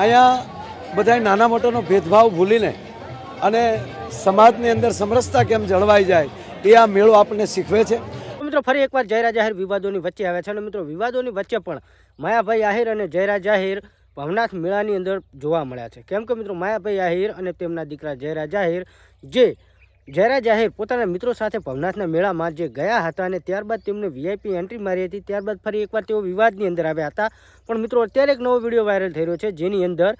અહીંયા બધાય નાના મોટાનો ભેદભાવ ભૂલીને અને સમાજની અંદર સમરસતા કેમ જળવાઈ જાય એ આ મેળો આપણને શીખવે છે। મિત્રો ફરી એકવાર જયરાજ આહિર વિવાદોની વચ્ચે આવ્યા છે અને મિત્રો વિવાદોની વચ્ચે પણ માયાભાઈ આહિર અને જયરાજ આહિર ભવનાથ મેળાની અંદર જોવા મળ્યા છે। કેમ કે મિત્રો માયાભાઈ આહિર અને તેમના દીકરા જયરાજ આહિર જયરાજ આહિર પોતાના મિત્રો સાથે ભવનાથના મેળામાં જે ગયા હતા અને ત્યારબાદ તેમને વીઆઈપી એન્ટ્રી મારી હતી। ત્યારબાદ ફરી એકવાર તેઓ વિવાદની અંદર આવ્યા હતા। પણ મિત્રો અત્યારે એક નવો વિડીયો વાયરલ થઈ રહ્યો છે જેની અંદર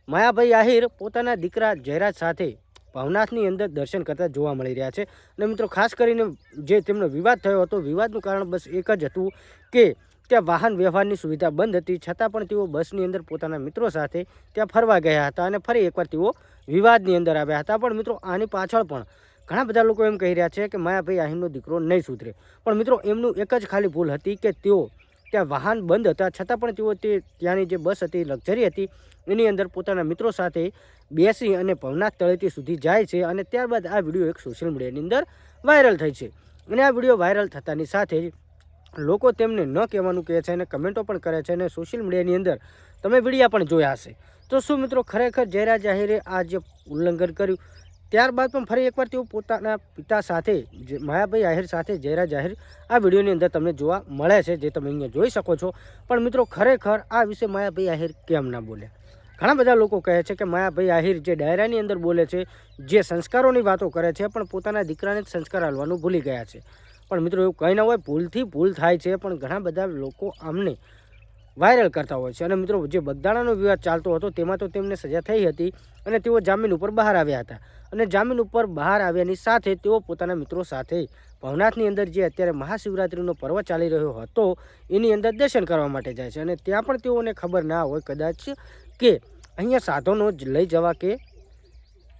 માયાભાઈ આહિર પોતાના દીકરા જયરાજ સાથે ભવનાથની અંદર દર્શન કરતા જોવા મળી રહ્યા છે। અને મિત્રો ખાસ કરીને જે તેમનો વિવાદ થયો હતો, વિવાદનું કારણ બસ એક જ હતું કે ત્યાં વાહન વ્યવહારની સુવિધા બંધ હતી, છતાં પણ તેઓ બસની અંદર પોતાના મિત્રો સાથે ત્યાં ફરવા ગયા હતા અને ફરી એકવાર તેઓ વિવાદની અંદર આવ્યા હતા। પણ મિત્રો આની પાછળ પણ ઘણા બધા લોકો એમ કહી રહ્યા છે કે માયાભાઈ આહિરનો દીકરો નહીં સુધરે। પણ મિત્રો એમનું એક જ ખાલી ભૂલ હતી કે તેઓ ત્યાં વાહન બંધ હતા, છતાં પણ તેઓ ત્યાંની જે બસ હતી, લક્ઝરી હતી, એની અંદર પોતાના મિત્રો સાથે બેસી અને ભવનાથ તળેટી સુધી જાય છે। અને ત્યારબાદ આ વિડીયો એક સોશિયલ મીડિયાની અંદર વાયરલ થઈ છે અને આ વિડીયો વાયરલ થતાની સાથે જ લોકો તેમને ન કહેવાનું કહે છે અને કમેન્ટો પણ કરે છે અને સોશિયલ મીડિયાની અંદર તમે વિડીયા પણ જોયા હશે। તો શું મિત્રો ખરેખર જયરાજ આહિરે આ જે ઉલ્લંઘન કર્યું ત્યારબાદ પણ ફરી એકવાર તેઓ પોતાના પિતા સાથે માયાભાઈ આહિર સાથે જયરાજ આહિર આ વિડીયોની અંદર તમને જોવા મળે છે, જે તમે અહીંયા જોઈ શકો છો। પણ મિત્રો ખરેખર આ વિશે માયાભાઈ આહિર કેમ ના બોલે? ઘણા બધા લોકો કહે છે કે માયાભાઈ આહિર જે ડાયરાની અંદર બોલે છે, જે સંસ્કારોની વાતો કરે છે, પણ પોતાના દીકરાને જ સંસ્કાર આપવાનું ભૂલી ગયા છે। પણ મિત્રો એવું કંઈ ના હોય, ભૂલથી ભૂલ થાય છે, પણ ઘણા બધા લોકો આમને વાયરલ કરતા હોય છે। અને મિત્રો જે બગદાણાનો વિવાદ ચાલતો હતો તેમાં તો તેમને સજા થઈ હતી અને તેઓ જામીન ઉપર બહાર આવ્યા હતા અને જામીન ઉપર બહાર આવ્યાની સાથે તેઓ પોતાના મિત્રો સાથે ભવનાથની અંદર જે અત્યારે મહાશિવરાત્રિનો પર્વ ચાલી રહ્યો હતો એની અંદર દર્શન કરવા માટે જાય છે અને ત્યાં પણ તેઓને ખબર ના હોય કદાચ કે અહીંયા સાધનો જ લઈ જવા કે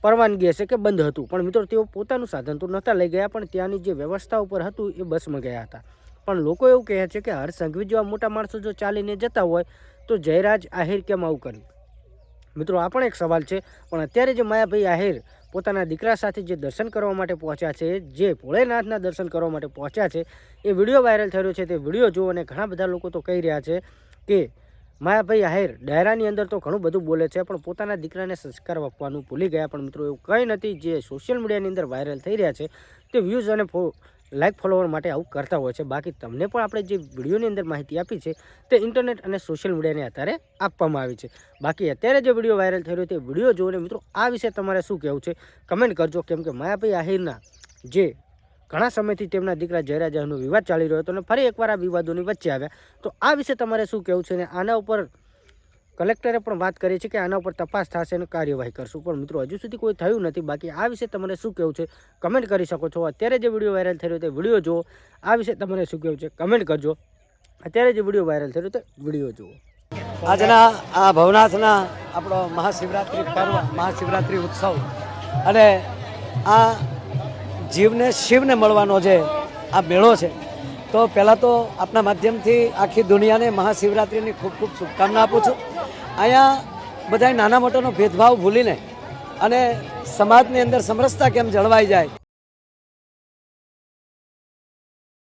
પરવાનગી હશે કે બંધ હતું। પણ મિત્રો તેઓ પોતાનું સાધન તો નહોતા લઈ ગયા, પણ ત્યાંની જે વ્યવસ્થા ઉપર હતું એ બસમાં ગયા હતા। પણ લોકો એવું કહે છે કે હર્ષ સંઘવી જેવા મોટા માણસો જો ચાલીને જતા હોય તો જયરાજ આહિર કેમ આવું કર્યું? મિત્રો આ પણ એક સવાલ છે। પણ અત્યારે જે માયાભાઈ આહિર પોતાના દીકરા સાથે જે દર્શન કરવા માટે પહોંચ્યા છે, જે ભોળેનાથના દર્શન કરવા માટે પહોંચ્યા છે, એ વિડીયો વાયરલ થઈ રહ્યો છે। તે વિડીયો જુઓ અને ઘણા બધા લોકો તો કહી રહ્યા છે કે માયાભાઈ આહિર ડાયરાની અંદર તો ઘણું બધું બોલે છે, પણ પોતાના દીકરાને સંસ્કાર આપવાનું ભૂલી ગયા। પણ મિત્રો એવું કંઈ નથી, જે સોશિયલ મીડિયાની અંદર વાયરલ થઈ રહ્યા છે તે વ્યૂઝ અને લાઇક ફોલોવર માટે આવું કરતા હોય છે। બાકી તમને પણ આપણે જે વિડીયોની અંદર માહિતી આપી છે તે ઇન્ટરનેટ અને સોશિયલ મીડિયાને આધારે આપવામાં આવી છે। બાકી અત્યારે જે વિડીયો વાયરલ થઈ રહ્યો તે વિડીયો જોઈને મિત્રો આ વિશે તમારે શું કહેવું છે કમેન્ટ કરજો। કેમ કે માયાભાઈ આહિરના જે ઘણા સમયથી તેમના દીકરા જયરાજ આહિરનો વિવાદ ચાલી રહ્યો હતો અને ફરી એકવાર આ વિવાદોની વચ્ચે આવ્યા, તો આ વિશે તમારે શું કહેવું છે? અને આના ઉપર કલેક્ટરે પણ વાત કરી છે કે આના ઉપર તપાસ થશે અને કાર્યવાહી કરશું, પણ મિત્રો હજુ સુધી કોઈ થયું નથી। બાકી આ વિશે તમારે શું કહેવું છે કમેન્ટ કરી શકો છો। અત્યારે જે વિડીયો વાયરલ થઈ રહ્યો તે વિડીયો જુઓ, આ વિશે તમારે શું કહેવું છે કમેન્ટ કરજો। અત્યારે જે વિડીયો વાયરલ થઈ રહ્યો તે વિડીયો જુઓ। આજના આ ભવનાથના આપણો મહાશિવરાત્રિ પર્વ, મહાશિવરાત્રિ ઉત્સવ અને આ જીવને શિવને મળવાનો જે આ મેળો છે, તો પહેલાં તો આપણા માધ્યમથી આખી દુનિયાને મહાશિવરાત્રિની ખૂબ ખૂબ શુભકામના આપું છું। અહીંયા બધાય નાના મોટાનો ભેદભાવ ભૂલીને અને સમાજની અંદર સમરસતા કેમ જળવાઈ જાય